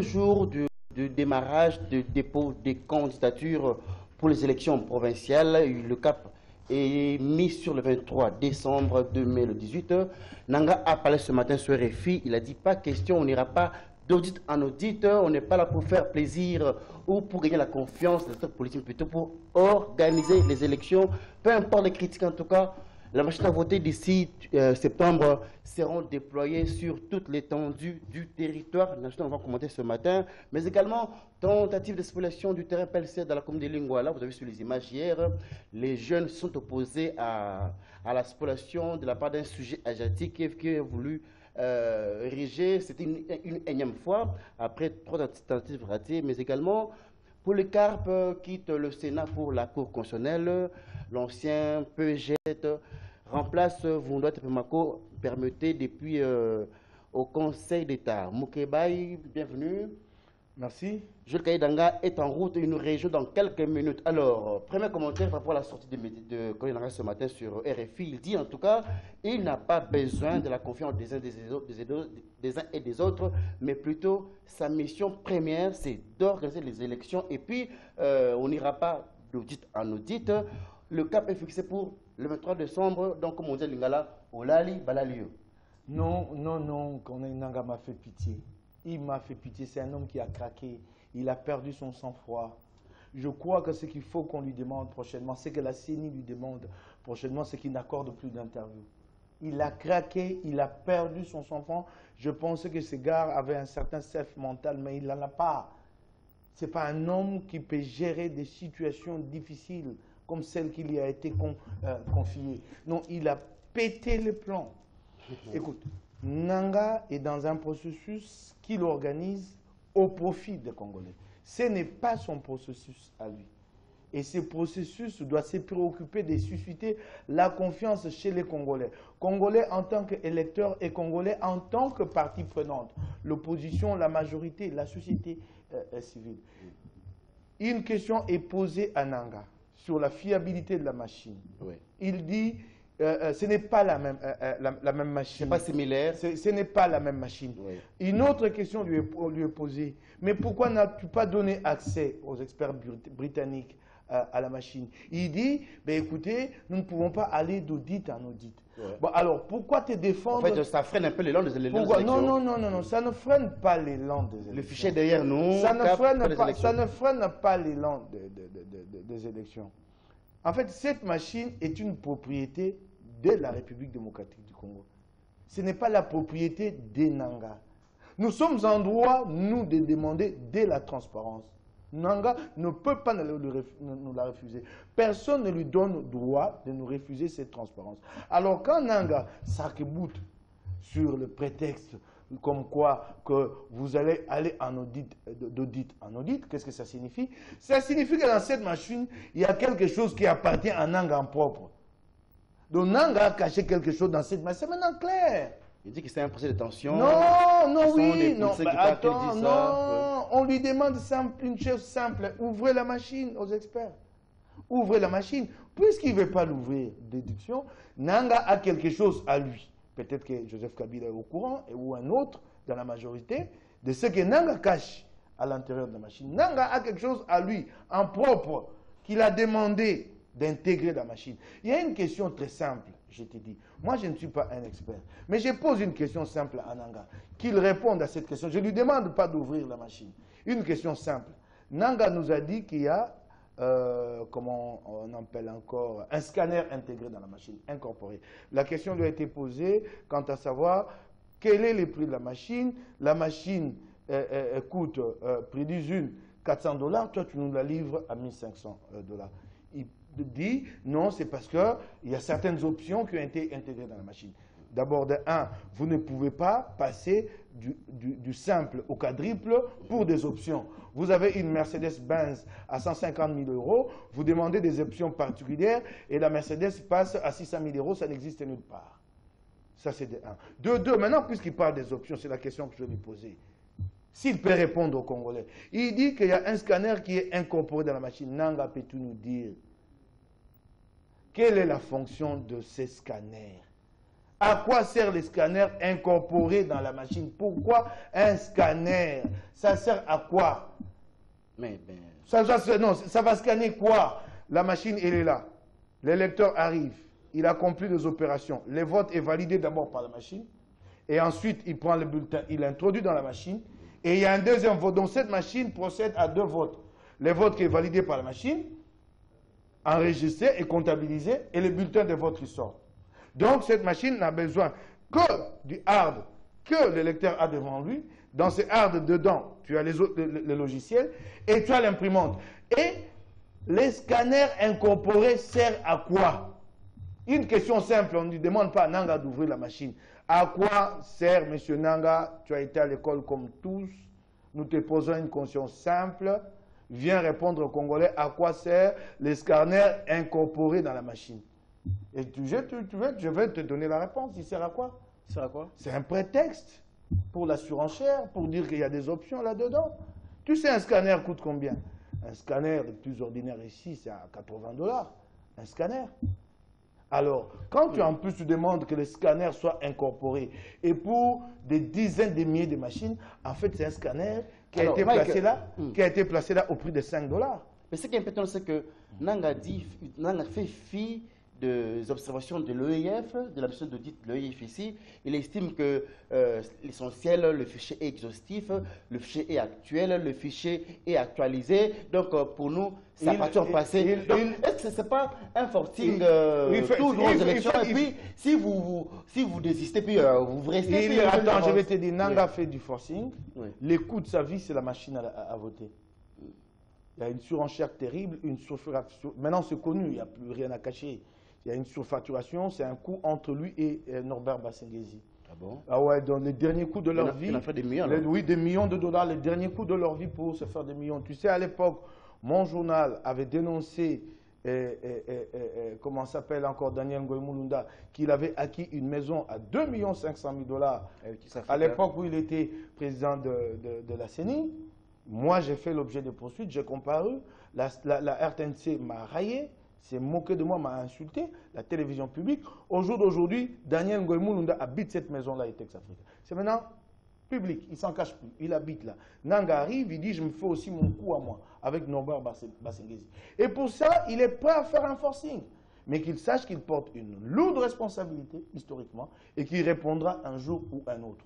Jour du démarrage de dépôt des candidatures pour les élections provinciales, le cap est mis sur le 23 décembre 2018. Nanga a parlé ce matin sur RFI, il a dit pas question, on n'ira pas d'audit en audit, on n'est pas là pour faire plaisir ou pour gagner la confiance des acteurs politiques, plutôt pour organiser les élections, peu importe les critiques en tout cas. La machine à voter d'ici septembre seront déployées sur toute l'étendue du territoire national. On va commenter ce matin, mais également tentative de spoliation du terrain PLC dans la commune de Lingouala. Vous avez vu les images hier. Les jeunes sont opposés à la spoliation de la part d'un sujet asiatique qui a voulu ériger. C'était une énième fois après 3 tentatives ratées, mais également. Pour le CARP, quitte le Sénat pour la Cour constitutionnelle. L'ancien PEGET remplace Vundoa Tepemako, permetté depuis au Conseil d'État. Moukebaï, bienvenue. Merci. Jules Kaïdanga est en route, une région dans quelques minutes. Alors, premier commentaire par rapport à la sortie de Kaïdanga ce matin sur RFI. Il dit en tout cas, il n'a pas besoin de la confiance des uns, des uns et des autres, mais plutôt sa mission première, c'est d'organiser les élections. Et puis, on n'ira pas d'audit en audit. Le cap est fixé pour le 23 décembre, donc comme on dit Lingala, Olali Balalio. Non, Nanga m'a fait pitié. Il m'a fait pitié, c'est un homme qui a craqué, il a perdu son sang-froid. Je crois que ce qu'il faut qu'on lui demande prochainement, c'est que la CENI lui demande prochainement, c'est qu'il n'accorde plus d'interview. Il a craqué, il a perdu son sang-froid. Je pensais que ce gars avait un certain self mental, mais il n'en a pas. Ce n'est pas un homme qui peut gérer des situations difficiles comme celle qui lui a été confiée. Non, il a pété le plan. Écoute, Nanga est dans un processus qu'il organise au profit des Congolais. Ce n'est pas son processus à lui. Et ce processus doit se préoccuper de susciter la confiance chez les Congolais. Congolais en tant qu'électeurs et Congolais en tant que partie prenante. L'opposition, la majorité, la société civile. Une question est posée à Nanga sur la fiabilité de la machine. Oui. Il dit... ce n'est pas la même machine. Ce n'est pas similaire. Ce n'est pas la même machine. Oui. Une autre question lui est posée. Mais pourquoi n'as-tu pas donné accès aux experts britanniques à la machine? Il dit, ben écoutez, nous ne pouvons pas aller d'audit en audit. Oui. Bon, alors, pourquoi te défendre? En fait, ça freine un peu l'élan des élections. Non, ça ne freine pas l'élan des élections. Le fichier derrière nous. Ça ne freine pas l'élan des élections. En fait, cette machine est une propriété de la République démocratique du Congo. Ce n'est pas la propriété des Nanga. Nous sommes en droit, nous, de demander de la transparence. Nanga ne peut pas nous la refuser. Personne ne lui donne droit de nous refuser cette transparence. Alors quand Nanga s'arc-boute sur le prétexte comme quoi que vous allez aller en audit, d'audit en audit, qu'est-ce que ça signifie? Ça signifie que dans cette machine, il y a quelque chose qui appartient à Nanga en propre. Donc Nanga a caché quelque chose dans cette machine. C'est maintenant clair. Il dit que c'est un procès de tension. Non, oui, non. Attends, non, ça. on lui demande une chose simple. Ouvrez la machine aux experts. Ouvrez la machine. Puisqu'il ne veut pas l'ouvrir, déduction, Nanga a quelque chose à lui. Peut-être que Joseph Kabila est au courant, ou un autre dans la majorité, de ce que Nanga cache à l'intérieur de la machine. Nanga a quelque chose à lui, en propre, qu'il a demandé d'intégrer la machine. Il y a une question très simple, je te dis. Moi, je ne suis pas un expert, mais je pose une question simple à Nanga, qu'il réponde à cette question. Je ne lui demande pas d'ouvrir la machine. Une question simple. Nanga nous a dit qu'il y a comment on appelle encore, un scanner intégré dans la machine, incorporé. La question lui a été posée quant à savoir quel est le prix de la machine. La machine coûte, prix d'usine, $400. Toi, tu nous la livres à $1500. Il dit, non, c'est parce qu'il y a certaines options qui ont été intégrées dans la machine. D'abord, vous ne pouvez pas passer du simple au quadruple pour des options. Vous avez une Mercedes-Benz à 150 000 €, vous demandez des options particulières et la Mercedes passe à 600 000 €, ça n'existe nulle part. Ça, c'est de 1. De 2, maintenant, puisqu'il parle des options, c'est la question que je vais lui poser. S'il peut répondre aux Congolais. Il dit qu'il y a un scanner qui est incorporé dans la machine. Nanga, peux-tu nous dire quelle est la fonction de ces scanners? À quoi sert les scanners incorporés dans la machine? Pourquoi un scanner? Ça sert à quoi? Ça va scanner quoi? La machine, elle est là. Le lecteur arrive. Il accomplit les opérations. Le vote est validé d'abord par la machine. Et ensuite, il prend le bulletin, il l'introduit dans la machine. Et il y a un deuxième vote. Donc cette machine procède à 2 votes. Le vote qui est validé par la machine, enregistré et comptabilisé, et le bulletin de vote qui sort. Donc cette machine n'a besoin que du hard que le lecteur a devant lui. Dans ce hard dedans, tu as les logiciels et tu as l'imprimante. Et les scanners incorporés servent à quoi? Une question simple, on ne lui demande pas à Nanga d'ouvrir la machine. À quoi sert, monsieur Nanga? Tu as été à l'école comme tous. Nous te posons une question simple. Viens répondre aux Congolais à quoi sert les scanners incorporés dans la machine. Et je vais te donner la réponse. Il sert à quoi? C'est un prétexte pour la surenchère, pour dire qu'il y a des options là-dedans. Tu sais, un scanner coûte combien? Un scanner le plus ordinaire ici, c'est à 80 $. Un scanner. Alors, quand tu en plus tu demandes que les scanners soient incorporés, et pour des dizaines de milliers de machines, en fait, c'est un scanner qui a été placé là au prix de 5 $. Mais ce qui est important, c'est que Nanga fait fi des observations de l'EIF, de la mission d'audit de l'EIF ici. Il estime que l'essentiel, le fichier est exhaustif, le fichier est actuel, le fichier est actualisé. Donc, pour nous, ça appartient au passé. Est-ce que ce n'est pas un forcing tout dans les élections? Et puis, si vous désistez, puis vous restez... Attends, je vais te dire, Nanga fait du forcing. Oui. Le coût de sa vie, c'est la machine à voter. Il y a une surenchère terrible, une surfacturation. Maintenant, c'est connu, il n'y a plus rien à cacher. Il y a une surfacturation, c'est un coup entre lui et Norbert Basengezi. Ah bon? Ah ouais, dans les derniers coups de leur vie. Il a fait des millions. Oui, des millions de dollars, les derniers coups de leur vie pour se faire des millions. Tu sais, à l'époque, mon journal avait dénoncé, comment s'appelle encore, Daniel Ngoïmoulunda, qu'il avait acquis une maison à 2 500 000 $. À l'époque où il était président de la CENI. Moi, j'ai fait l'objet de poursuites, j'ai comparu. La RTNC m'a raillé. S'est moqué de moi, m'a insulté, la télévision publique. Au jour d'aujourd'hui, Daniel Ngoïmoulunda habite cette maison-là, et Texafrica. C'est maintenant public, il s'en cache plus, il habite là. Nanga arrive, il dit, je me fais aussi mon coup à moi, avec Norbert Basengezi. Et pour ça, il est prêt à faire un forcing. Mais qu'il sache qu'il porte une lourde responsabilité, historiquement, et qu'il répondra un jour ou un autre.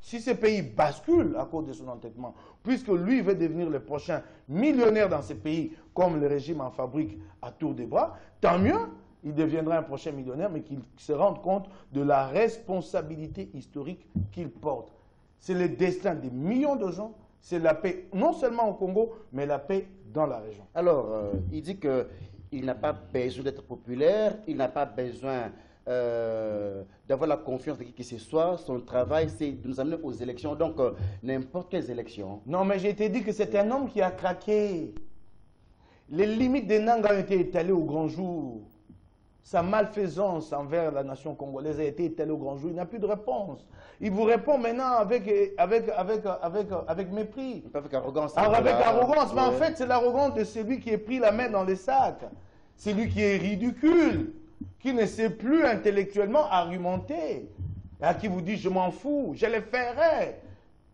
Si ce pays bascule à cause de son entêtement, puisque lui veut devenir le prochain millionnaire dans ce pays, comme le régime en fabrique à tour de bras, tant mieux, il deviendra un prochain millionnaire, mais qu'il se rende compte de la responsabilité historique qu'il porte. C'est le destin des millions de gens, c'est la paix non seulement au Congo, mais la paix dans la région. Alors, il dit qu'il n'a pas besoin d'être populaire, il n'a pas besoin... d'avoir la confiance de qui que ce soit. Son travail, c'est de nous amener aux élections. Donc, n'importe quelles élections. Non, mais j'ai été dit que c'est un homme qui a craqué. Les limites de Nanga ont été étalées au grand jour. Sa malfaisance envers la nation congolaise a été étalée au grand jour. Il n'a plus de réponse. Il vous répond maintenant avec mépris. Avec arrogance. Avec arrogance. Mais en fait, c'est l'arrogance de celui qui est pris la main dans les sacs. C'est lui qui est ridicule, qui ne sait plus intellectuellement argumenter, à qui vous dit je m'en fous, je le ferai.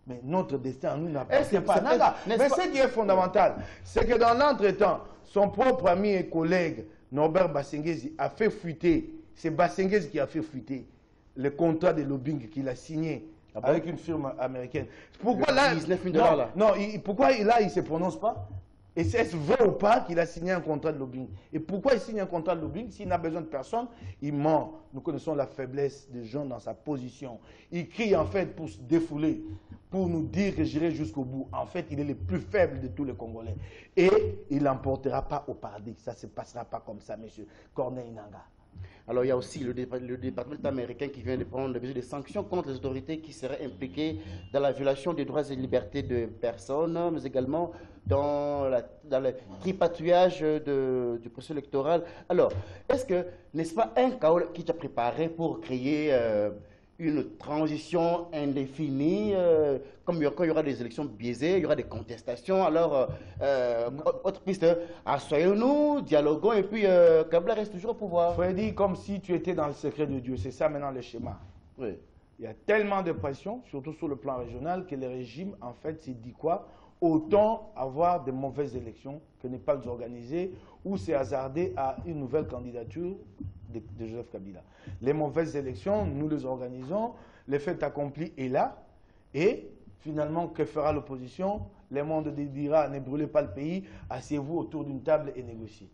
Mais notre destin, nous, n'appartient pas à Nanga. Mais ce qui est fondamental, c'est que dans l'entretemps, son propre ami et collègue, Norbert Basengezi, a fait fuiter, c'est Basengezi qui a fait fuiter le contrat de lobbying qu'il a signé avec une firme américaine. Pourquoi là, 19 000 $, là. Non, pourquoi là, il ne se prononce pas? Et est-ce vrai ou pas qu'il a signé un contrat de lobbying? Et pourquoi il signe un contrat de lobbying? S'il n'a besoin de personne, il ment. Nous connaissons la faiblesse des gens dans sa position. Il crie en fait pour se défouler, pour nous dire que j'irai jusqu'au bout. En fait, il est le plus faible de tous les Congolais. Et il n'emportera pas au paradis. Ça ne se passera pas comme ça, monsieur Corneille Nanga. Alors, il y a aussi le département américain qui vient de prendre des sanctions contre les autorités qui seraient impliquées dans la violation des droits et libertés de personnes, mais également dans le tripatouillage du processus électoral. Alors, est-ce que, n'est-ce pas un chaos qui t'a préparé pour créer une transition indéfinie, comme quand il y aura des élections biaisées, il y aura des contestations. Alors, autre piste, assoyons-nous, dialoguons, et puis Kabila reste toujours au pouvoir. Freddy, comme si tu étais dans le secret de Dieu. C'est ça maintenant le schéma. Oui. Il y a tellement de pression, surtout sur le plan régional, que le régime, en fait, s'est dit quoi? Autant avoir de mauvaises élections que ne pas les organiser ou se hasarder à une nouvelle candidature de Joseph Kabila. Les mauvaises élections, nous les organisons, le fait accompli est là, et finalement, que fera l'opposition? Le monde dira, ne brûlez pas le pays, asseyez-vous autour d'une table et négociez.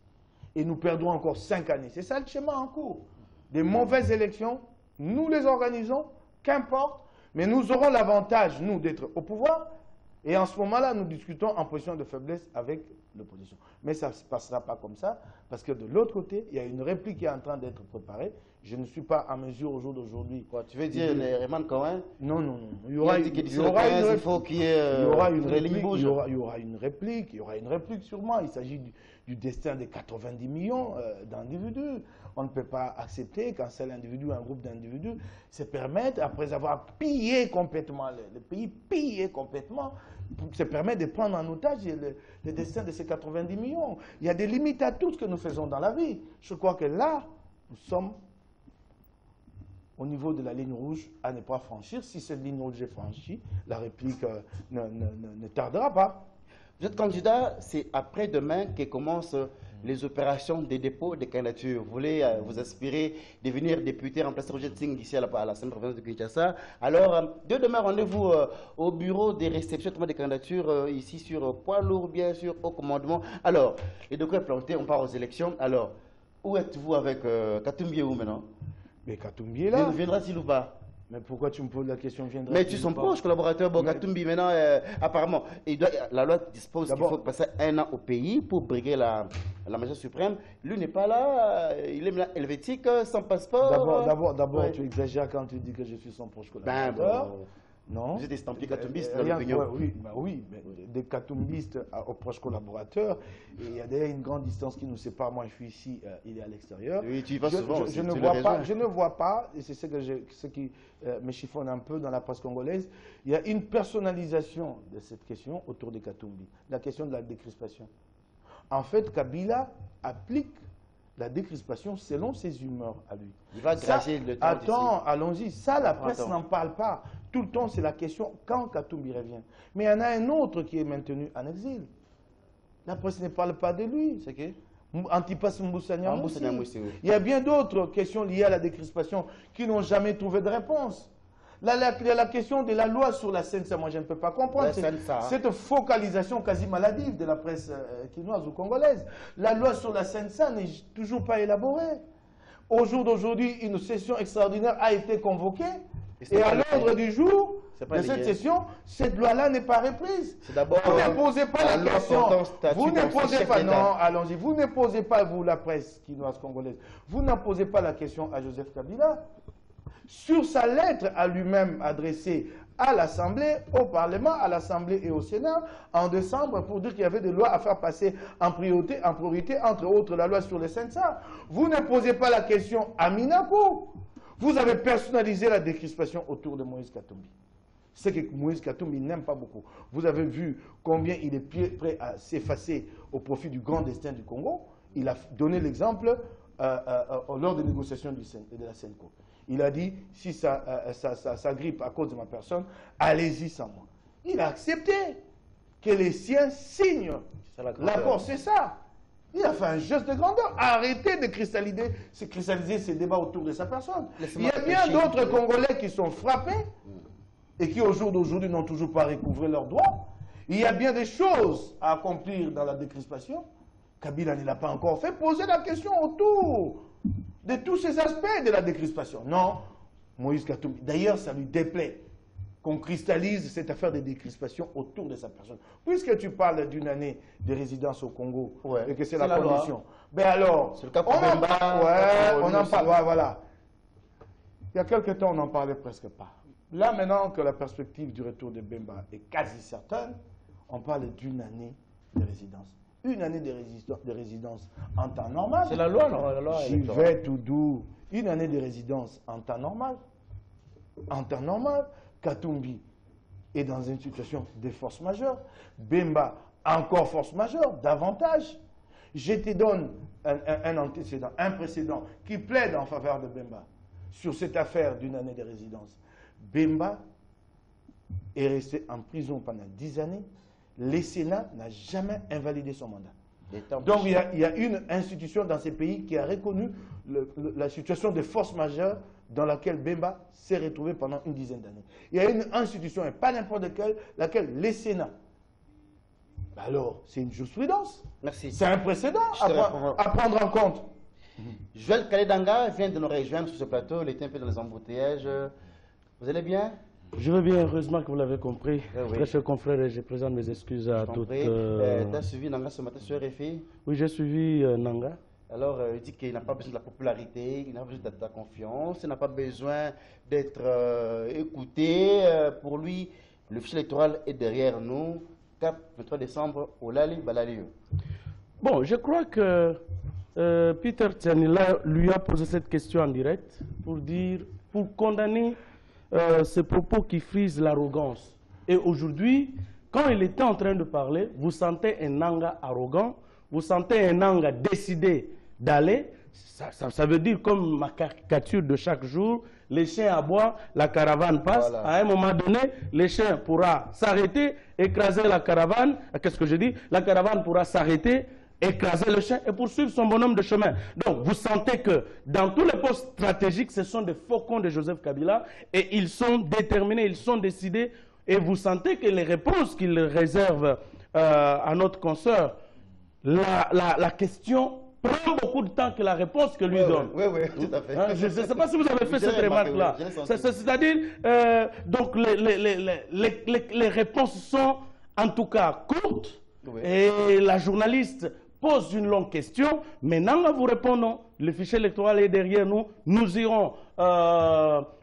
Et nous perdrons encore 5 années. C'est ça le schéma en cours. Des mauvaises élections, nous les organisons, qu'importe, mais nous aurons l'avantage, nous, d'être au pouvoir. Et en ce moment-là, nous discutons en position de faiblesse avec l'opposition. Mais ça ne se passera pas comme ça, parce que de l'autre côté, il y a une réplique qui est en train d'être préparée. Je ne suis pas en mesure au jour d'aujourd'hui. Tu veux dire les Rayman Cohen? Non, non, non. Il y aura une réplique sûrement. Il s'agit du destin de 90 millions d'individus. On ne peut pas accepter qu'un seul individu, un groupe d'individus se permettent, après avoir pillé complètement le pays, pillé complètement, se permettent de prendre en otage le destin de ces 90 millions. Il y a des limites à tout ce que nous faisons dans la vie. Je crois que là, nous sommes au niveau de la ligne rouge à ne pas franchir. Si cette ligne rouge est franchie, la réplique ne tardera pas. Vous êtes candidat, c'est après-demain que commencent les opérations des dépôts de candidatures. Vous voulez vous aspirer devenir député, remplacer Roger Tsing ici à la Sainte Province de Kinshasa. Alors, de demain, rendez-vous au bureau des réceptions des candidatures ici sur poids lourd, bien sûr, au commandement. Alors, les documents plantés, on part aux élections. Alors, où êtes-vous avec Katumbi où maintenant? Mais Katumbi est là. Viendra-t-il ou pas? Mais pourquoi tu me poses la question? Mais tu son proche collaborateur, Katumbi maintenant, apparemment, la loi dispose qu'il faut passer 1 an au pays pour briguer la majorité suprême. Lui n'est pas là, il est maintenant helvétique, sans passeport. D'abord, ouais. Tu exagères quand tu dis que je suis son proche collaborateur. Non. Vous êtes estampillé katumbiste dans l'opinion. Oui, mais des katumbistes aux proches collaborateurs, il y a d'ailleurs une grande distance qui nous sépare. Moi, je suis ici, il est à l'extérieur. Oui, tu y vas souvent. Je ne vois pas, et c'est ce qui me chiffonne un peu dans la presse congolaise, il y a une personnalisation de cette question autour des Katumbi, la question de la décrispation. En fait, Kabila applique la décrispation selon ses humeurs à lui. Il va grager le temps. Attends, allons-y. Ça, la presse n'en parle pas. Tout le temps, c'est la question quand Katumbi revient. Mais il y en a un autre qui est maintenu en exil. La presse ne parle pas de lui. C'est qui? Antipas Mbusa Nyamwisi. Oui. Il y a bien d'autres questions liées à la décrispation qui n'ont jamais trouvé de réponse. La question de la loi sur la CNSA, moi je ne peux pas comprendre. Cette focalisation quasi maladive de la presse quinoise ou congolaise. La loi sur la CNSA n'est toujours pas élaborée. Au jour d'aujourd'hui, une session extraordinaire a été convoquée. Et à l'ordre du jour de cette session, cette loi-là n'est pas reprise. Vous ne posez pas la question. Vous ne posez pas, non, allons-y. Vous ne posez pas, vous, la presse quinoise congolaise, vous n'en posez pas la question à Joseph Kabila. Sur sa lettre à lui-même adressée à l'Assemblée, au Parlement, à l'Assemblée et au Sénat, en décembre, pour dire qu'il y avait des lois à faire passer en priorité, entre autres la loi sur les CNSA. Vous ne posez pas la question à Minakou. Vous avez personnalisé la décrispation autour de Moïse Katumbi. C'est que Moïse Katumbi n'aime pas beaucoup. Vous avez vu combien il est prêt à s'effacer au profit du grand destin du Congo. Il a donné l'exemple lors des négociations de la CENCO. Il a dit, si ça grippe à cause de ma personne, allez-y sans moi. Il a accepté que les siens signent l'accord. C'est ça. Il a fait un geste de grandeur. Arrêtez de cristalliser ces débats autour de sa personne. Il y a bien d'autres Congolais qui sont frappés et qui, au jour d'aujourd'hui, n'ont toujours pas recouvré leurs droits. Il y a bien des choses à accomplir dans la décrispation. Kabila ne l'a pas encore fait. Posez la question autour de tous ces aspects de la décrispation. Non, Moïse Katumbi. D'ailleurs, ça lui déplaît qu'on cristallise cette affaire de décrispation autour de sa personne. Puisque tu parles d'une année de résidence au Congo, ouais, et que c'est la condition. Ben alors, c'est le cas pour Bemba. Ouais, on en parle. Ouais, voilà. Il y a quelque temps, on n'en parlait presque pas. Là, maintenant que la perspective du retour de Bemba est quasi certaine, on parle d'une année de résidence. Une année de résidence en temps normal. C'est la loi, non? J'y vais tout doux. Une année de résidence en temps normal. En temps normal, Katumbi est dans une situation de force majeure. Bemba, encore force majeure, davantage. Je te donne un antécédent, un précédent qui plaide en faveur de Bemba sur cette affaire d'une année de résidence. Bemba est resté en prison pendant 10 années. Le Sénat n'a jamais invalidé son mandat. Donc il y a une institution dans ces pays qui a reconnu la situation de force majeure dans laquelle Bemba s'est retrouvé pendant une dizaine d'années. Il y a une institution, et pas n'importe laquelle le Sénat. Alors, c'est une jurisprudence. Merci. C'est un précédent à prendre en compte. Joël Kaledanga vient de nous rejoindre sur ce plateau. Il était un peu dans les embouteillages. Vous allez bien? Je vais bien, heureusement que vous l'avez compris. Oui. Très chers confrères, je présente mes excuses à toutes. Tu as suivi Nanga ce matin sur RFI? Oui, j'ai suivi Nanga. Alors, il dit qu'il n'a pas besoin de la popularité, il n'a pas besoin de ta confiance, il n'a pas besoin d'être écouté. Pour lui, le fichier électoral est derrière nous. Cap 23 décembre, Olali Balalieu. Bon, je crois que Peter Tjanila lui a posé cette question en direct pour condamner ces propos qui frisent l'arrogance. Et aujourd'hui, quand il était en train de parler, vous sentez un Nanga arrogant, vous sentez un Nanga décidé d'aller. Ça veut dire, comme ma caricature de chaque jour, les chiens aboient, la caravane passe. Voilà. À un moment donné, les chiens pourra s'arrêter, écraser la caravane. Qu'est-ce que je dis? La caravane pourra s'arrêter, écraser le chien et poursuivre son bonhomme de chemin. Donc, vous sentez que dans tous les postes stratégiques, ce sont des faucons de Joseph Kabila et ils sont déterminés, ils sont décidés. Et vous sentez que les réponses qu'il réserve à notre consoeur, la question prend beaucoup de temps que la réponse que lui donne. Oui, tout à fait. Hein, je ne sais pas si vous avez fait cette remarque-là. C'est-à-dire, donc les réponses sont en tout cas courtes. Oui. Et la journaliste pose une longue question. Maintenant, nous vous répondons. Le fichier électoral est derrière nous. Nous irons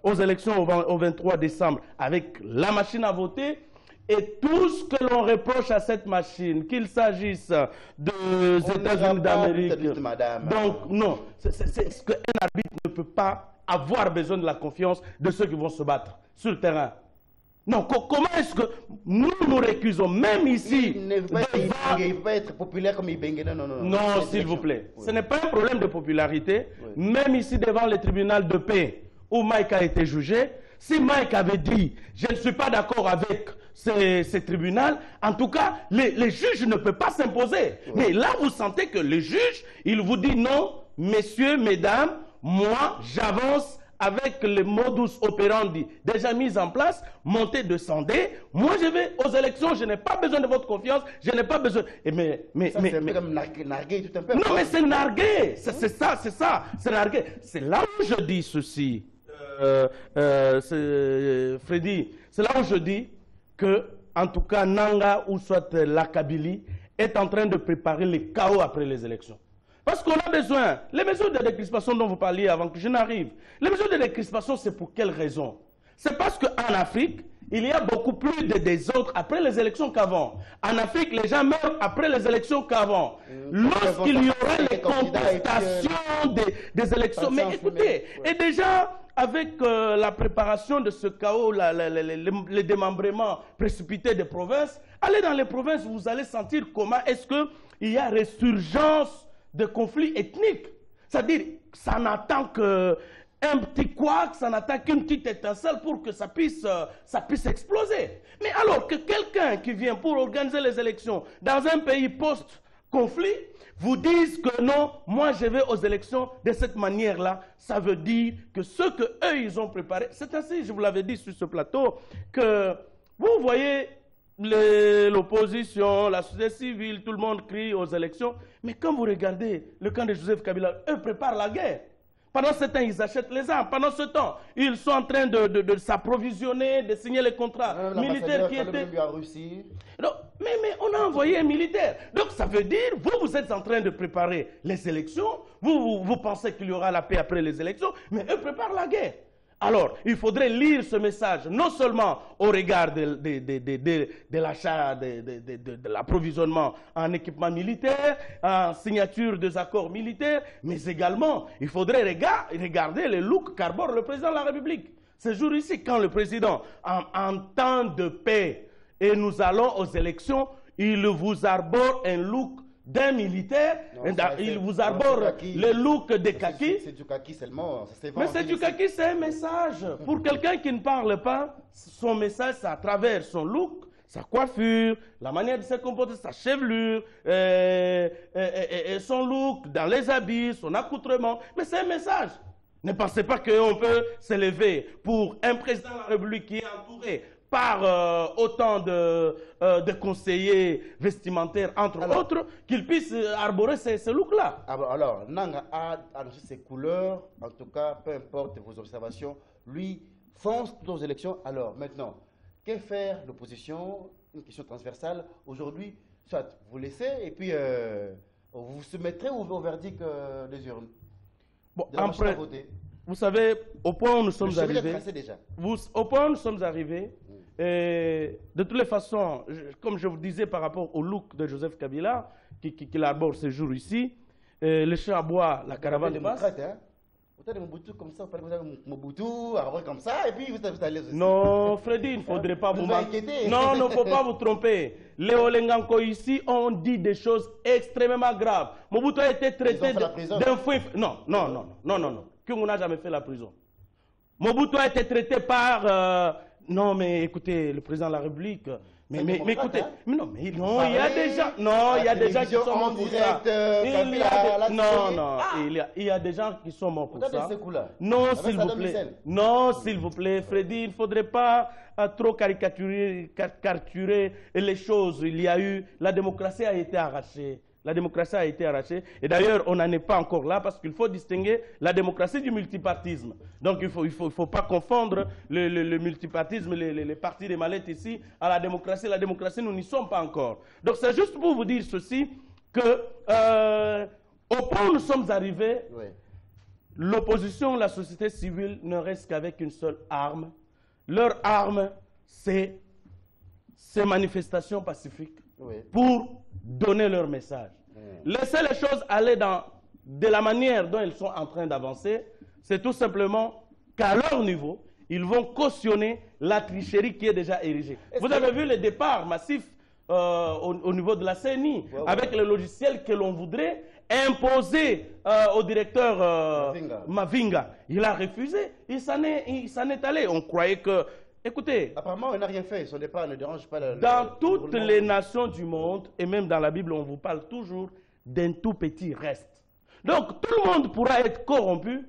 aux élections au 23 décembre avec la machine à voter. Et tout ce que l'on reproche à cette machine, qu'il s'agisse des États-Unis d'Amérique, donc non, c'est ce qu'un arbitre ne peut pas avoir besoin de la confiance de ceux qui vont se battre sur le terrain. Non, comment est-ce que nous nous récusons, même ici... Il ne veut pas être populaire comme Ibenge, non. Non, s'il vous plaît. Oui. Ce n'est pas un problème de popularité. Oui. Même ici, devant le tribunal de paix, où Mike a été jugé, si Mike avait dit « je ne suis pas d'accord avec ce tribunal », en tout cas, les juges ne peuvent pas s'imposer. Oui. Mais là, vous sentez que le juge, il vous dit « non, messieurs, mesdames, moi, j'avance avec le modus operandi déjà mis en place, monter, descendre. Moi, je vais aux élections, je n'ai pas besoin de votre confiance, je n'ai pas besoin... C'est un peu comme narguer tout un peu. Non, mais c'est narguer, c'est ça, c'est narguer. C'est là où je dis ceci, Freddy, c'est là où je dis que, en tout cas, Nanga ou soit la Kabylie est en train de préparer le chaos après les élections. Parce qu'on a besoin, les mesures de décrispation dont vous parliez avant que je n'arrive, les mesures de décrispation, c'est pour quelle raison? C'est parce qu'en Afrique, il y a beaucoup plus de désordre après les élections qu'avant. En Afrique, les gens meurent après les élections qu'avant. Lorsqu'il y aura les contestations des élections, mais écoutez, et déjà, avec la préparation de ce chaos, le démembrement précipité des provinces, allez dans les provinces, vous allez sentir comment est-ce qu'il y a résurgence de conflits ethniques. C'est-à-dire, ça n'attend qu'un petit couac, ça n'attend qu'une petite étincelle pour que ça puisse exploser. Mais alors que quelqu'un qui vient pour organiser les élections dans un pays post-conflit vous dise que non, moi je vais aux élections de cette manière-là, ça veut dire que ce qu'eux ils ont préparé, c'est ainsi, je vous l'avais dit sur ce plateau, que vous voyez l'opposition, la société civile, tout le monde crie aux élections. Mais quand vous regardez le camp de Joseph Kabila, eux préparent la guerre. Pendant ce temps, ils achètent les armes. Pendant ce temps, ils sont en train de s'approvisionner, de signer les contrats militaires qui étaient... Non, mais on a envoyé un militaire. Donc ça veut dire, vous êtes en train de préparer les élections, vous pensez qu'il y aura la paix après les élections, mais eux préparent la guerre. Alors, il faudrait lire ce message, non seulement au regard de l'achat, de l'approvisionnement en équipement militaire, en signature des accords militaires, mais également, il faudrait regarder le look qu'arbore le président de la République. ce jour ici, quand le président, en temps de paix, et nous allons aux élections, il vous arbore un look d'un militaire, il vous arbore le look des kakis. C'est du kaki seulement. Mais c'est du kaki, c'est un message. Pour quelqu'un qui ne parle pas, son message, c'est à travers son look, sa coiffure, la manière de se comporter, sa chevelure, son look, dans les habits, son accoutrement. Mais c'est un message. Ne pensez pas qu'on peut s'élever pour un président de la République qui est entouré par autant de conseillers vestimentaires, entre autres, qu'il puisse arborer ce look-là. Alors, Nanga a annoncé ses couleurs, en tout cas, peu importe vos observations, lui fonce aux élections. Alors, maintenant, que faire l'opposition? Une question transversale. Aujourd'hui, soit vous laissez et puis vous vous soumettrez au verdict des urnes. Bon, après, vous savez, au point où nous sommes arrivés, au point où nous sommes arrivés, de toutes les façons, comme je vous disais par rapport au look de Joseph Kabila, qui arbore ce jour ici, le chien à bois, la caravane de masse. Vous avez Mobutu comme ça, vous parlez Mobutu, comme ça, et puis vous allez aussi. Non, Freddy, il ne faudrait pas vous inquiéter. Non, il ne faut pas vous tromper. Léo Lenganko ici, on dit des choses extrêmement graves. Mobutu a été traité d'un fou. Non. Kyungu n'a jamais fait la prison. Mobutu a été traité par... non, mais écoutez, le président de la République... Mais écoutez, il y a des gens, il y a des gens qui sont morts pour ça. Il y a des gens qui sont morts pour ça. Non, s'il vous plaît. Non, s'il vous plaît, Freddy, il ne faudrait pas trop caricaturer les choses. Il y a eu, la démocratie a été arrachée. La démocratie a été arrachée. Et d'ailleurs, on n'en est pas encore là parce qu'il faut distinguer la démocratie du multipartisme. Donc, il ne faut pas confondre le multipartisme, les partis des mallettes ici, à la démocratie. La démocratie, nous n'y sommes pas encore. Donc, c'est juste pour vous dire ceci, que au point où nous sommes arrivés, l'opposition, la société civile ne reste qu'avec une seule arme. Leur arme, c'est ces manifestations pacifiques pour donner leur message. Laisser les choses aller de la manière dont elles sont en train d'avancer, c'est tout simplement qu'à leur niveau, ils vont cautionner la tricherie qui est déjà érigée. Vous avez vu le départ massif au niveau de la CNI, avec le logiciel que l'on voudrait imposer au directeur Mavinga. Il a refusé, il s'en est allé. On croyait que... Écoutez, apparemment, il n'a rien fait. Son départ ne dérange pas dans toutes les nations du monde, et même dans la Bible, on vous parle toujours d'un tout petit reste. Donc, tout le monde pourra être corrompu,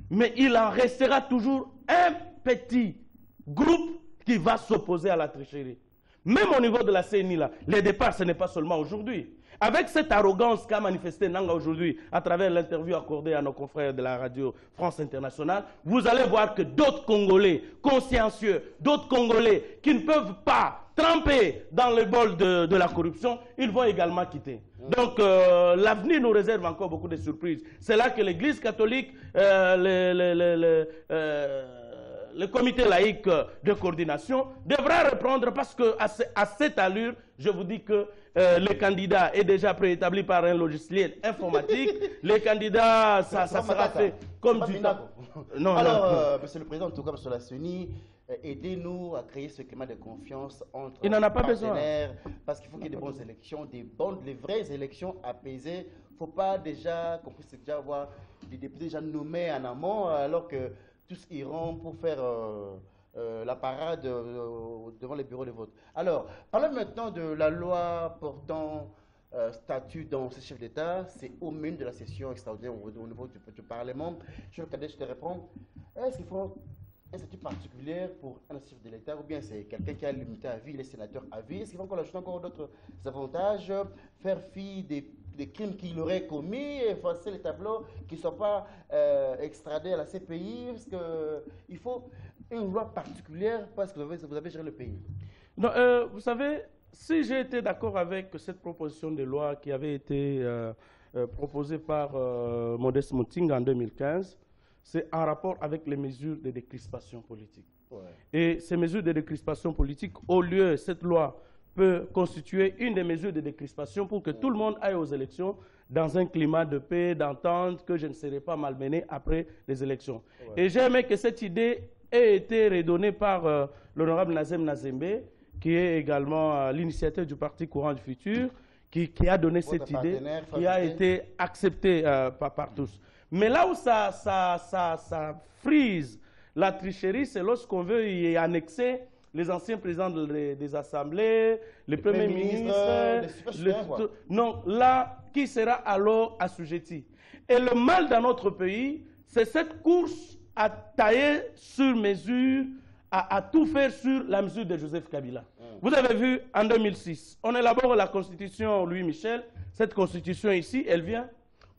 mais il en restera toujours un petit groupe qui va s'opposer à la tricherie. Même au niveau de la CNI, là, les départs, ce n'est pas seulement aujourd'hui. Avec cette arrogance qu'a manifesté Nanga aujourd'hui, à travers l'interview accordée à nos confrères de la radio France Internationale, vous allez voir que d'autres Congolais consciencieux, d'autres Congolais qui ne peuvent pas tremper dans le bol de la corruption, ils vont également quitter. Donc l'avenir nous réserve encore beaucoup de surprises. C'est là que l'Église catholique, le comité laïque de coordination devra répondre parce qu'à cette allure, je vous dis que le candidat est déjà préétabli par un logiciel informatique. Les candidats, ça sera fait comme du temps. Alors, monsieur le président, en tout cas, monsieur la CENI, aidez-nous à créer ce climat de confiance entre il n'en a pas besoin. Parce qu'il faut qu'il y ait de bonnes élections, les vraies élections apaisées. Il ne faut pas déjà qu'on puisse déjà avoir des députés déjà nommés en amont, alors que tous iront pour faire la parade devant les bureaux de vote. Alors, parlons maintenant de la loi portant statut dans ce chef d'État. C'est au menu de la session extraordinaire au niveau du Parlement. Je te réponds. Est-ce qu'il faut un statut particulier pour un chef de l'État ou bien c'est quelqu'un qui a limité à vie, les sénateurs à vie? Est-ce qu'il faut encore ajouter encore d'autres avantages, faire fi des crimes qu'il aurait commis, effacer les tableaux qui ne soient pas extradés à la CPI? Parce qu'il faut une loi particulière parce que vous avez géré le pays. Non, vous savez, si j'ai été d'accord avec cette proposition de loi qui avait été proposée par Modeste Mutinga en 2015, c'est en rapport avec les mesures de décrispation politique. Et ces mesures de décrispation politique, au lieu, cette loi peut constituer une des mesures de décrispation pour que tout le monde aille aux élections dans un climat de paix, d'entente, que je ne serai pas malmené après les élections. Et j'ai aimé que cette idée ait été redonné par l'honorable Nazem Nazembe, qui est également l'initiateur du Parti Courant du Futur, qui a donné cette idée, qui a été acceptée par tous. Mais là où ça frise la tricherie, c'est lorsqu'on veut y annexer les anciens présidents des assemblées, les premiers ministres. Non, là, qui sera alors assujetti? Et le mal dans notre pays, c'est cette course à tailler sur mesure, à tout faire sur la mesure de Joseph Kabila. Vous avez vu, en 2006, on élabore la constitution Louis Michel. Cette constitution ici, elle vient.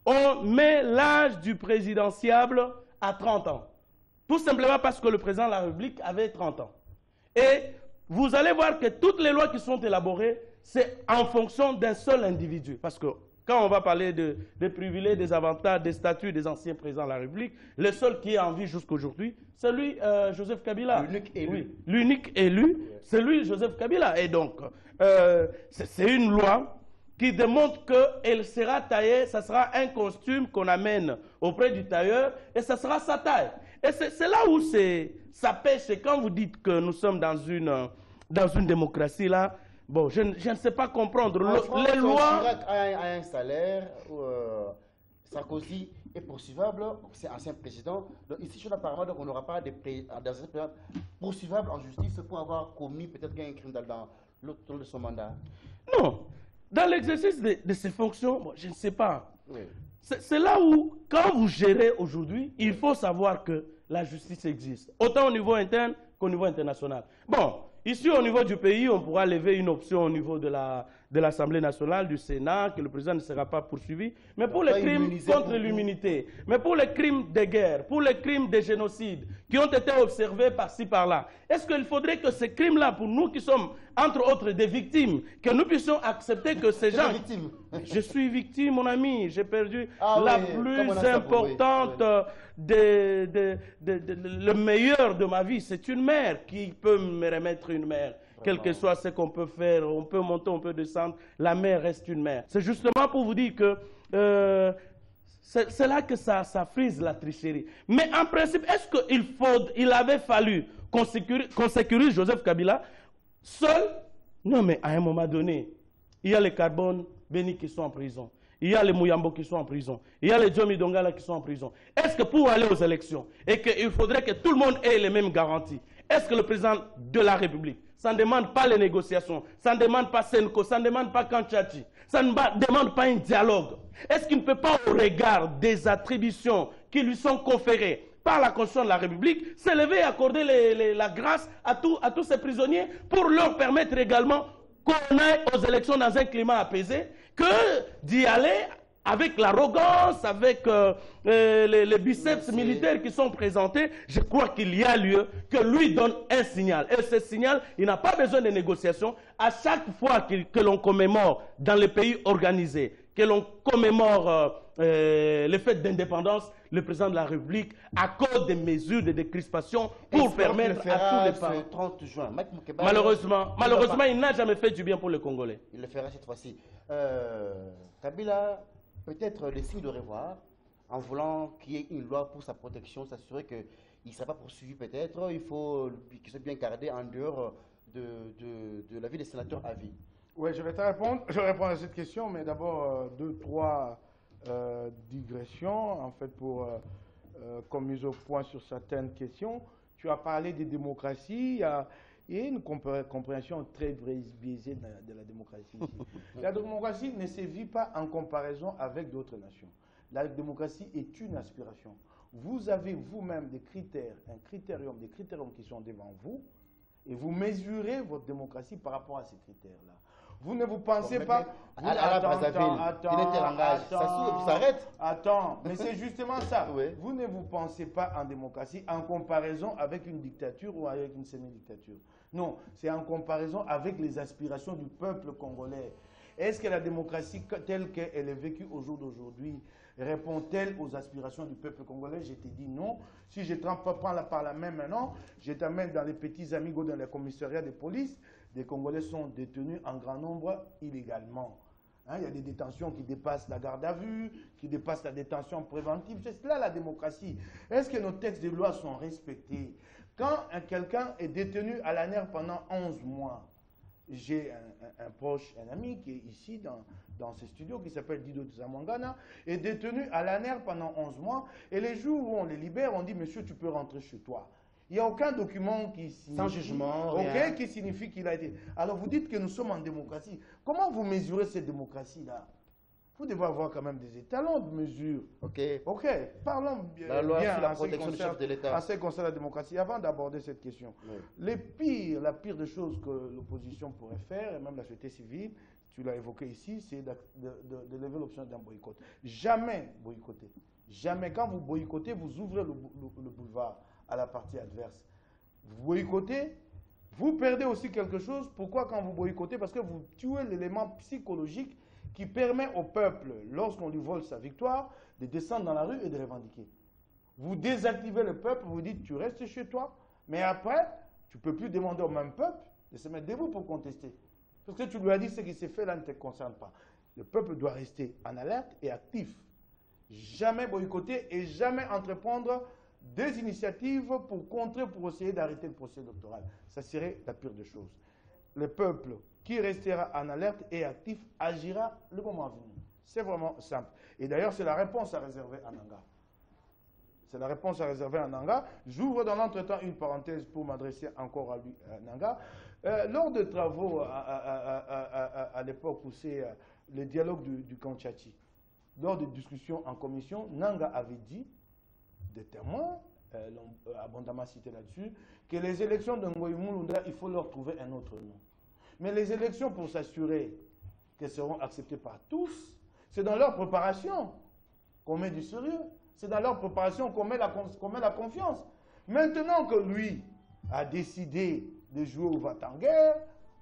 On met l'âge du présidentiable à 30 ans. Tout simplement parce que le président de la République avait 30 ans. Et vous allez voir que toutes les lois qui sont élaborées, c'est en fonction d'un seul individu. Parce que quand on va parler des privilèges, des avantages, des statuts des anciens présidents de la République, le seul qui est en vie jusqu'à aujourd'hui, c'est lui, Joseph Kabila. L'unique élu. Oui, l'unique élu, c'est lui, Joseph Kabila. Et donc, c'est une loi qui démontre qu'elle sera taillée, ça sera un costume qu'on amène auprès du tailleur, et ça sera sa taille. Et c'est là où ça pêche. C'est quand vous dites que nous sommes dans une démocratie, là, bon, je ne sais pas comprendre. Les lois... Chirac a un salaire, Sarkozy est poursuivable, c'est ancien président. Donc ici, apparemment, on n'aura pas des présidents poursuivables en justice pour avoir commis peut-être un crime dans l'autre de son mandat. Non. Dans l'exercice de ses fonctions, bon, je ne sais pas. Oui. C'est là où, quand vous gérez aujourd'hui, il faut savoir que la justice existe, autant au niveau interne qu'au niveau international. Bon, ici, au niveau du pays, on pourra lever une option au niveau de l'Assemblée nationale, du Sénat, que le président ne sera pas poursuivi. Mais pour les crimes contre l'immunité, mais pour les crimes de guerre, pour les crimes de génocide, qui ont été observés par-ci, par-là, est-ce qu'il faudrait que ces crimes-là, pour nous qui sommes, entre autres, des victimes, que nous puissions accepter que ces gens... Victime. Je suis victime, mon ami. J'ai perdu plus importante, le meilleur de ma vie. C'est une mère qui peut me remettre une mère. Quel que soit ce qu'on peut faire, on peut monter, on peut descendre, la mère reste une mère. C'est justement pour vous dire que c'est là que ça frise la tricherie. Mais en principe, est-ce qu'il avait fallu qu'on sécurise Joseph Kabila seul? Non, mais à un moment donné, il y a les Carbone Béni qui sont en prison. Il y a les Mouyambo qui sont en prison. Il y a les Djomi Dongala qui sont en prison. Est-ce que pour aller aux élections, et qu'il faudrait que tout le monde ait les mêmes garanties, est-ce que le président de la République, ça ne demande pas les négociations, ça ne demande pas Senko, ça ne demande pas Kanchachi, ça ne demande pas un dialogue? Est-ce qu'il ne peut pas, au regard des attributions qui lui sont conférées par la Constitution de la République, s'élever et accorder la grâce à tous ces prisonniers pour leur permettre également qu'on aille aux élections dans un climat apaisé, que d'y aller avec l'arrogance, avec les biceps militaires qui sont présentés? Je crois qu'il y a lieu que lui donne un signal. Et ce signal, il n'a pas besoin de négociations. À chaque fois que l'on commémore dans les pays organisés, que l'on commémore les fêtes d'indépendance, le président de la République accorde des mesures de décrispation pour permettre à tous les parents. 30 juin. Malheureusement, il n'a jamais fait du bien pour les Congolais. Il le fera cette fois-ci. Kabila, peut-être les signes de revoir, en voulant qu'il y ait une loi pour sa protection, s'assurer qu'il ne sera pas poursuivi peut-être. Il faut qu'il soit bien gardé en dehors de la vie des sénateurs à vie. Oui, je vais te répondre. Je vais répondre à cette question, mais d'abord, 2-3 digressions, en fait, pour comme mise au point sur certaines questions. Tu as parlé des démocraties. Il y a une compréhension très biaisée de la démocratie ici. La démocratie ne se vit pas en comparaison avec d'autres nations. La démocratie est une aspiration. Vous avez vous-même des critères, des critériums qui sont devant vous, et vous mesurez votre démocratie par rapport à ces critères-là. Vous ne vous pensez pas... Attends, mais c'est justement ça. Oui. Vous ne vous pensez pas en démocratie en comparaison avec une dictature ou avec une semi-dictature. Non, c'est en comparaison avec les aspirations du peuple congolais. Est-ce que la démocratie telle qu'elle est vécue au jour d'aujourd'hui répond-elle aux aspirations du peuple congolais? Je te dis non. Si je prends par la main maintenant, je t'amène dans les petits amigos dans les commissariats de police. Des Congolais sont détenus en grand nombre illégalement. Hein, il y a des détentions qui dépassent la garde à vue, qui dépassent la détention préventive. C'est cela la démocratie. Est-ce que nos textes de loi sont respectés? Quand quelqu'un est détenu à l'ANER pendant 11 mois, j'ai un proche, un ami qui est ici dans ces studios, qui s'appelle Dido Zamwangana, est détenu à l'ANER pendant 11 mois, et les jours où on les libère, on dit, monsieur, tu peux rentrer chez toi. Il n'y a aucun document qui signifie, sans jugement, okay, qui signifie qu'il a été... Alors vous dites que nous sommes en démocratie. Comment vous mesurez cette démocratie-là? Vous devez avoir quand même des étalons de mesure. Ok. Ok, parlons bien, la loi bien sur la protection du chef de l'État. en ce qui concerne la démocratie. Avant d'aborder cette question, la pire des choses que l'opposition pourrait faire, et même la société civile, tu l'as évoqué ici, c'est de lever l'option d'un boycott. Jamais boycotter. Jamais. Quand vous boycottez, vous ouvrez le boulevard à la partie adverse. Vous boycottez, vous perdez aussi quelque chose. Pourquoi quand vous boycottez? Parce que vous tuez l'élément psychologique qui permet au peuple, lorsqu'on lui vole sa victoire, de descendre dans la rue et de revendiquer. Vous désactivez le peuple, vous dites tu restes chez toi, mais après, tu ne peux plus demander au même peuple de se mettre debout pour contester. Parce que tu lui as dit ce qui s'est fait là ne te concerne pas. Le peuple doit rester en alerte et actif. Jamais boycotter et jamais entreprendre des initiatives pour contrer, pour essayer d'arrêter le processus électoral. Ça serait la pire des choses. Le peuple qui restera en alerte et actif agira le moment venu. C'est vraiment simple. Et d'ailleurs, c'est la réponse à réserver à Nanga. C'est la réponse à réserver à Nanga. J'ouvre dans l'entretemps une parenthèse pour m'adresser encore à lui, à Nanga. Lors des travaux à l'époque où c'est le dialogue du Kanchachi, lors des discussions en commission, Nanga avait dit, des témoins, l'ont abondamment cité là-dessus, que les élections de Ngoï Mulunda, il faut leur trouver un autre nom. Mais les élections, pour s'assurer qu'elles seront acceptées par tous, c'est dans leur préparation qu'on met du sérieux. C'est dans leur préparation qu'on met, la confiance. Maintenant que lui a décidé de jouer au va-t-en-guerre,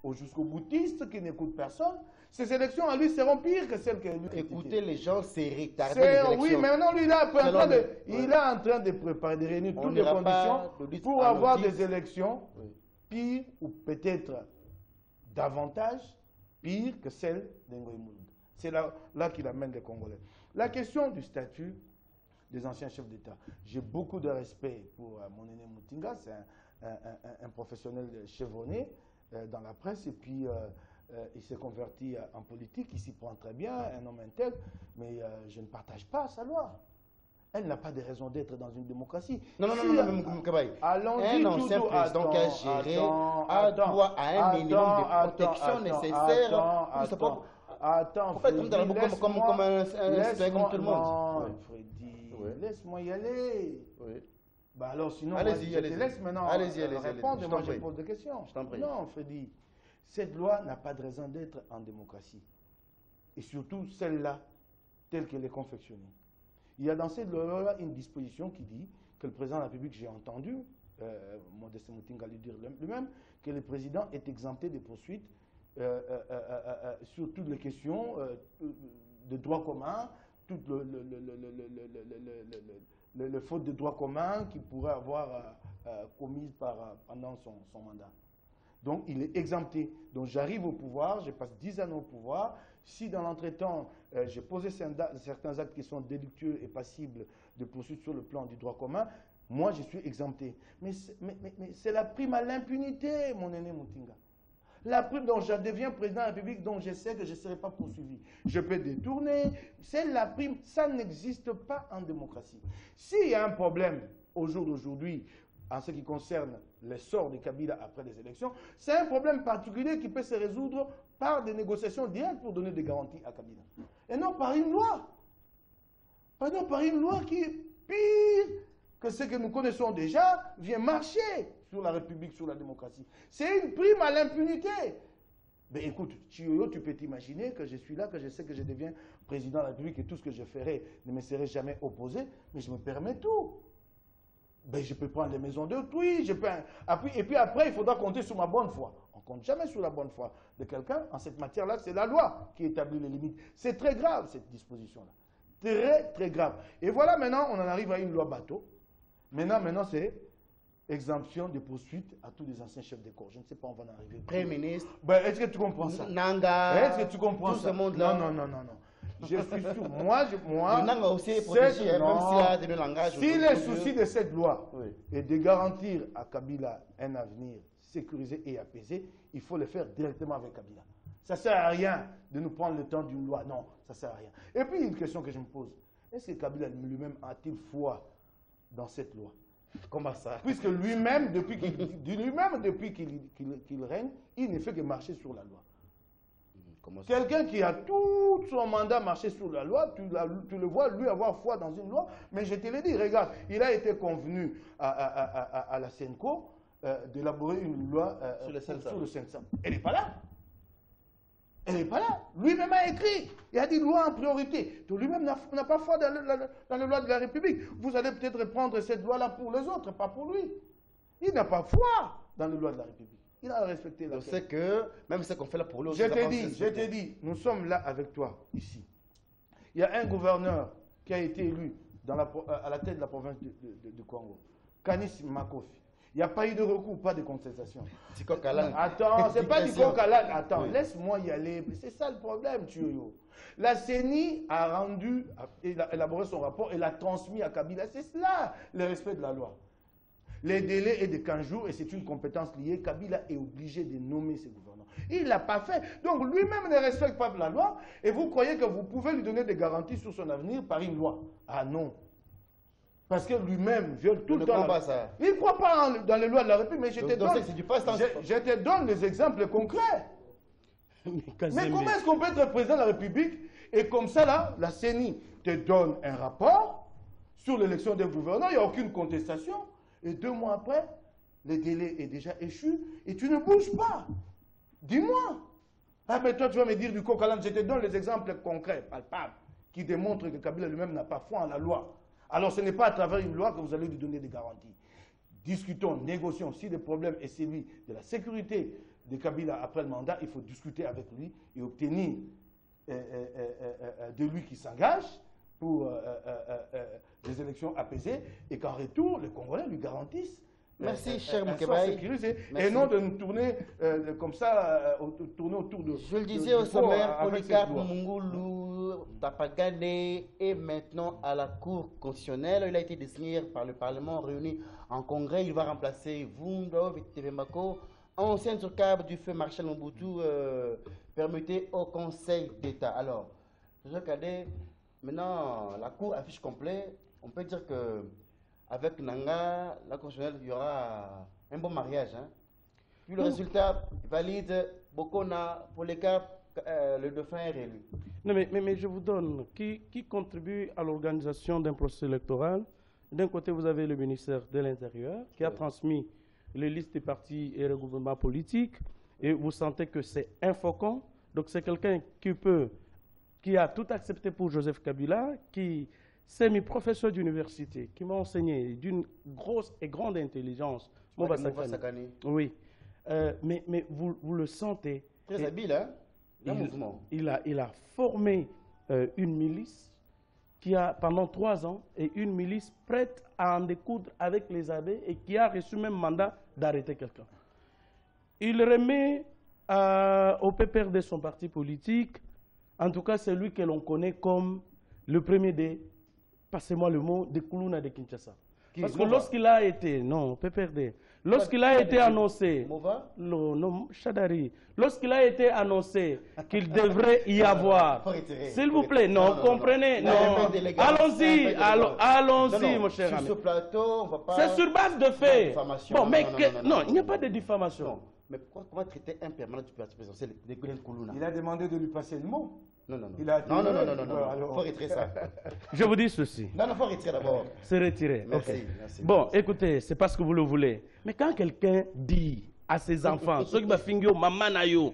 au jusqu'au boutiste qui n'écoute personne, ces élections à lui seront pires que celles qu'elle lui a Écoutez, les gens, c'est retarder les élections. Oui, maintenant lui, il est en train de préparer, de réunir toutes les conditions pour avoir des élections pires ou peut-être davantage pires que celles d'Ngoï Mulunda. C'est là qu'il amène les Congolais. La question du statut des anciens chefs d'État. J'ai beaucoup de respect pour Monene Mutinga, c'est un professionnel chevronné dans la presse, et puis il s'est converti en politique, il s'y prend très bien, un homme intègre, mais je ne partage pas sa loi. Elle n'a pas de raison d'être dans une démocratie. Non, Moukabaye. Allons-y, un ancien président qui a géré a droit à un minimum de protection nécessaire. Attends, Freddy, comme un citoyen comme tout le monde. Freddy, laisse-moi y aller. Oui. Bah alors sinon, allez-y, je te laisse maintenant répondre et moi je pose des questions. Je t'en prie. Non, Freddy, cette loi n'a pas de raison d'être en démocratie. Et surtout celle-là, telle qu'elle est confectionnée. Il y a dans cette loi une disposition qui dit que le président de la République, j'ai entendu, Modeste Mutinga lui dire lui-même, que le président est exempté des poursuites sur toutes les questions de droit commun, toutes les fautes de droit commun qu'il pourrait avoir commises pendant son mandat. Donc, il est exempté. Donc, j'arrive au pouvoir, je passe 10 années au pouvoir. Si, dans l'entretemps, j'ai posé certains actes qui sont délictueux et passibles de poursuite sur le plan du droit commun, moi, je suis exempté. Mais c'est la prime à l'impunité, mon aîné Mutinga. La prime dont je deviens président de la République, dont je sais que je ne serai pas poursuivi. Je peux détourner. C'est la prime. Ça n'existe pas en démocratie. S'il y a un problème au jour d'aujourd'hui, en ce qui concerne le sort de Kabila après les élections, c'est un problème particulier qui peut se résoudre par des négociations directes pour donner des garanties à Kabila. Et non par une loi. Non par une loi qui est pire que ce que nous connaissons déjà, vient marcher sur la République, sur la démocratie. C'est une prime à l'impunité. Mais écoute, Chioyo, tu peux t'imaginer que je suis là, que je sais que je deviens président de la République et tout ce que je ferai ne me serait jamais opposé, mais je me permets tout. Ben, je peux prendre les maisons d'autrui, et puis après, il faudra compter sur ma bonne foi. On ne compte jamais sur la bonne foi de quelqu'un. En cette matière-là, c'est la loi qui établit les limites. C'est très grave, cette disposition-là. Très, très grave. Et voilà, maintenant, on en arrive à une loi bateau. Maintenant c'est exemption de poursuite à tous les anciens chefs de corps. Je ne sais pas, on va en arriver. Premier ministre. Ben, est-ce que tu comprends ça? Nanga. Est-ce que tu comprends tout ça? ce monde-là. Non. Je suis sûr. Moi, Le Nanga aussi est protégé, même s'il a des langages. Si le souci de cette loi Oui. est de garantir à Kabila un avenir sécurisé et apaisé, il faut le faire directement avec Kabila. Ça ne sert à rien de nous prendre le temps d'une loi. Non, ça ne sert à rien. Et puis, une question que je me pose. Est-ce que Kabila lui-même a-t-il foi dans cette loi? Comment ça? Puisque lui-même, depuis qu'il règne, il ne fait que marcher sur la loi. Comment ça? Quelqu'un qui a tout son mandat marché sur la loi, tu le vois lui avoir foi dans une loi, mais je te l'ai dit, regarde, il a été convenu à la Senco d'élaborer une loi sur le 500. Elle n'est pas là. Elle n'est pas là. Lui-même a écrit. Il a dit loi en priorité. Donc lui-même n'a pas foi dans la loi de la République. Vous allez peut-être prendre cette loi-là pour les autres, pas pour lui. Il n'a pas foi dans la loi de la République. Il a respecté la loi. Je sais que même ce qu'on fait là pour lui, Je t'ai dit, nous sommes là avec toi, ici. Il y a un gouverneur qui a été élu à la tête de la province du Congo, Kanis Makofi. Il n'y a pas eu de recours, pas de contestation. Attends, c'est pas du coq à l'âne. Attends, oui. Laisse-moi y aller. C'est ça le problème, Thioyo. La CENI a élaboré son rapport et l'a transmis à Kabila. C'est cela, le respect de la loi. Les délais est de 15 jours et c'est une compétence liée. Kabila est obligé de nommer ses gouverneurs. Il ne l'a pas fait. Donc lui-même ne respecte pas la loi et vous croyez que vous pouvez lui donner des garanties sur son avenir par une loi. Ah non. Parce que lui-même viole tout le temps. Il ne croit pas dans les lois de la République, mais je te donne des exemples concrets. Mais comment est-ce qu'on peut être président de la République et comme ça, là, la CENI te donne un rapport sur l'élection des gouverneurs, il n'y a aucune contestation, et 2 mois après, le délai est déjà échu, et tu ne bouges pas. Dis-moi. Ah, mais toi, tu vas me dire du coq à l'âne, je te donne les exemples concrets, palpables, qui démontrent que Kabila lui-même n'a pas foi en la loi. Alors ce n'est pas à travers une loi que vous allez lui donner des garanties. Discutons, négocions. Si le problème est celui de la sécurité de Kabila après le mandat, il faut discuter avec lui et obtenir de lui qui s'engage pour des élections apaisées et qu'en retour, les Congolais lui garantissent merci, cher Moukébaye. Et non de nous tourner comme ça, tourner autour de... Je le disais au sommaire, Polycarpe Mungulu Tapagane est maintenant à la Cour constitutionnelle. Il a été désigné par le Parlement réuni en congrès. Il va remplacer Vundo Vitevemako, ancien surcable du feu Marshal Mobutu, permuté au Conseil d'État. Alors, Jacques Cadet, maintenant, la Cour affiche complet. On peut dire que avec Nanga, la constitutionnelle, il y aura un bon mariage. Hein. Puis le résultat valide, Bokona, Polycarpe, le dauphin est réélu. Non, mais je vous donne, qui contribue à l'organisation d'un processus électoral. D'un côté, vous avez le ministère de l'Intérieur qui a transmis les listes des partis et regroupements politiques. Et vous sentez que c'est un faucon. Donc c'est quelqu'un qui a tout accepté pour Joseph Kabila, qui semi-professeur d'université, qui m'a enseigné d'une grosse et grande intelligence. Mouba Sakani. Oui. Mais vous le sentez. Très habile, hein? Il a formé une milice qui a, pendant 3 ans, et une milice prête à en découdre avec les abbés et qui a reçu même mandat d'arrêter quelqu'un. Il remet au PPRD son parti politique, en tout cas c'est lui que l'on connaît comme le premier des, passez-moi le mot, des Koulouna de Kinshasa. Parce que lorsqu'il a été, non, PPRD, lorsqu'il a été annoncé, non, Chadari, lorsqu'il a été annoncé qu'il devrait y avoir, s'il vous plaît, non, comprenez, non, allons-y, allons-y, mon cher ami. Sur ce plateau, on va pas... C'est sur base de faits. Bon, mais non, il n'y a pas de diffamation. Non, mais comment traiter un permanent du parti présidentiel de Koulouna? Il a demandé de lui passer le mot. Non, non, non. Il a dit non, faut retirer ça. Je vous dis ceci. Non, faut retirer d'abord. C'est retiré. Merci, Okay. merci. Bon, écoutez, c'est parce que vous le voulez. Mais quand quelqu'un dit à ses enfants, ceux qui va finir maman nayo,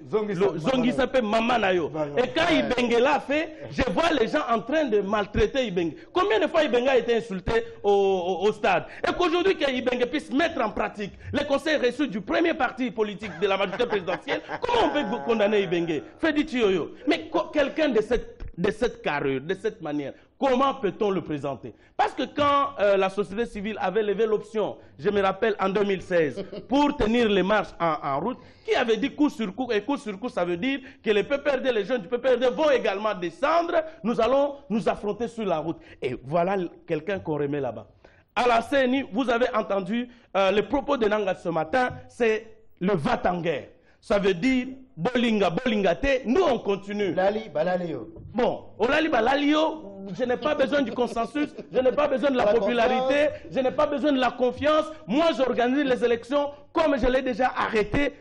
zongi s'appelle maman nayo. Et quand Ibengela fait, je vois les gens en train de maltraiter Ibenge. Combien de fois Ibenge a été insulté au stade? Et qu'aujourd'hui que Ibenge puisse mettre en pratique les conseils reçus du premier parti politique de la majorité présidentielle, comment on peut condamner Ibenge? Fedi Tioyo. Mais quelqu'un de cette de cette carrure, de cette manière, comment peut-on le présenter? Parce que quand la société civile avait levé l'option, je me rappelle en 2016, pour tenir les marches en route, qui avait dit coup sur coup, et coup sur coup, ça veut dire que les PPRD, les jeunes du PPRD vont également descendre, nous allons nous affronter sur la route. Et voilà quelqu'un qu'on remet là-bas. À la CNI, vous avez entendu les propos de Nanga ce matin, c'est le va-t-en-guerre. Ça veut dire bolinga, bolingate, nous on continue. Lali, balalio. Bon, Olali Balalio, je n'ai pas besoin du consensus, je n'ai pas besoin de la popularité, je n'ai pas besoin de la confiance. Moi, j'organise les élections comme je l'ai déjà arrêté.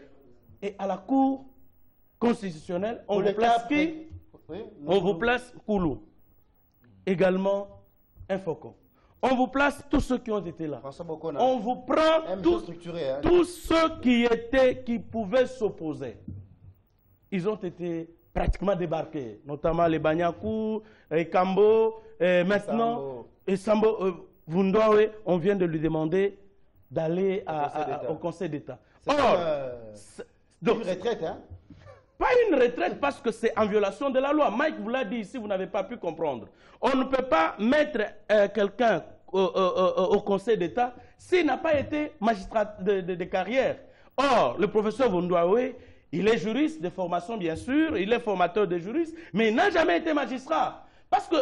Et à la Cour constitutionnelle, on vous place qui? On vous place Koulou. Également, un faucon. On vous place tous ceux qui ont été là. On vous prend tous ceux qui pouvaient s'opposer. Ils ont été pratiquement débarqués, notamment les Banyakou, Kambo, maintenant, et Sambo Vundowe, on vient de lui demander d'aller au Conseil d'État. Or, donc, une retraite, hein? Pas une retraite parce que c'est en violation de la loi. Mike vous l'a dit ici, vous n'avez pas pu comprendre. On ne peut pas mettre quelqu'un au Conseil d'État s'il n'a pas été magistrat de carrière. Or, le professeur Vundowe, il est juriste de formation, bien sûr, il est formateur de juristes, mais il n'a jamais été magistrat. Parce que,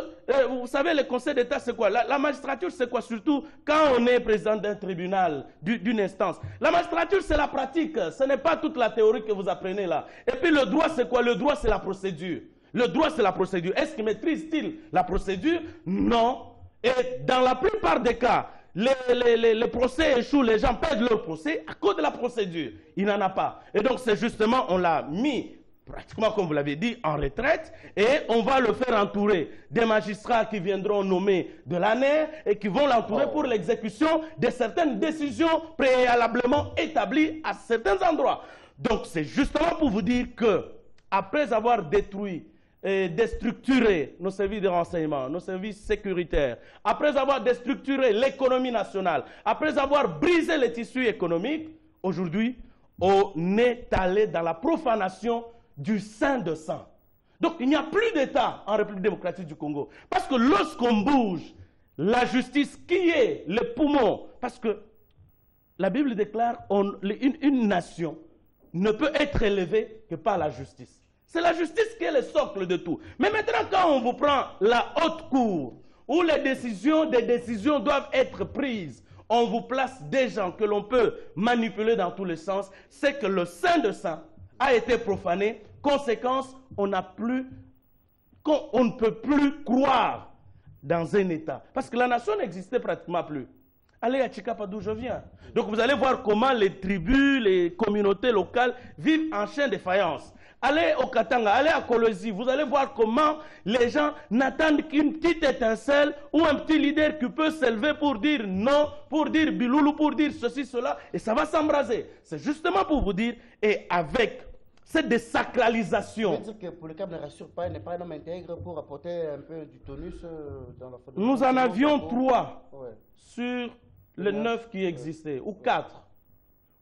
vous savez, le Conseil d'État, c'est quoi? La magistrature, c'est quoi? Surtout quand on est président d'un tribunal, d'une instance. La magistrature, c'est la pratique. Ce n'est pas toute la théorie que vous apprenez là. Et puis le droit, c'est quoi? Le droit, c'est la procédure. Le droit, c'est la procédure. Est-ce qu'il maîtrise-t-il la procédure? Non. Et dans la plupart des cas, les procès échouent, les gens perdent leur procès à cause de la procédure. Il n'en a pas. Et donc, c'est justement, on l'a mis pratiquement, comme vous l'avez dit, en retraite, et on va le faire entourer des magistrats qui viendront nommer de l'année et qui vont l'entourer pour l'exécution de certaines décisions préalablement établies à certains endroits. Donc, c'est justement pour vous dire que, après avoir détruit et déstructuré nos services de renseignement, nos services sécuritaires, après avoir déstructuré l'économie nationale, après avoir brisé les tissus économiques, aujourd'hui, on est allé dans la profanation du saint de sang. Donc il n'y a plus d'État en République démocratique du Congo. Parce que lorsqu'on bouge, la justice qui est le poumon, parce que la Bible déclare une nation ne peut être élevée que par la justice. C'est la justice qui est le socle de tout. Mais maintenant quand on vous prend la haute cour, où des décisions doivent être prises, on vous place des gens que l'on peut manipuler dans tous les sens, c'est que le saint de sang a été profané. Conséquence, on ne peut plus croire dans un État. Parce que la nation n'existait pratiquement plus. Allez à Chikapa d'où je viens. Donc vous allez voir comment les tribus, les communautés locales vivent en chaîne de faïence. Allez au Katanga, allez à Kolwezi, vous allez voir comment les gens n'attendent qu'une petite étincelle ou un petit leader qui peut s'élever pour dire non, pour dire biloulou, pour dire ceci, cela, et ça va s'embraser. C'est justement pour vous dire, et avec cette désacralisation. C'est-à-dire que pour le câble ne rassure pas, n'est pas un homme intègre pour apporter un peu du tonus dans la fondation. Nous en avions 3 sur les 9 qui existaient, ou 4.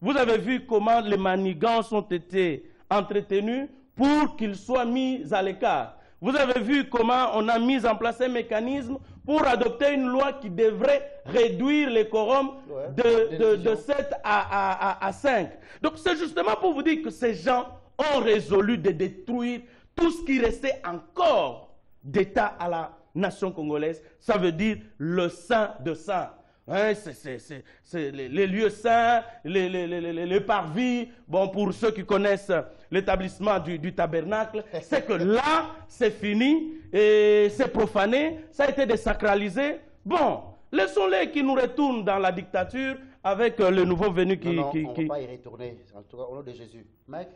Vous avez vu comment les manigances ont été entretenus pour qu'ils soient mis à l'écart. Vous avez vu comment on a mis en place un mécanisme pour adopter une loi qui devrait réduire les quorums de 7 à 5. Donc c'est justement pour vous dire que ces gens ont résolu de détruire tout ce qui restait encore d'État à la nation congolaise. Ça veut dire le saint de saint. Hein, c'est les lieux saints, les parvis. Bon, pour ceux qui connaissent l'établissement du tabernacle, c'est que là, c'est fini, et c'est profané, ça a été désacralisé. Bon, laissons-les qui nous retournent dans la dictature avec le nouveau venu qui... Non, on ne va pas y retourner, en tout cas au nom de Jésus. Mike?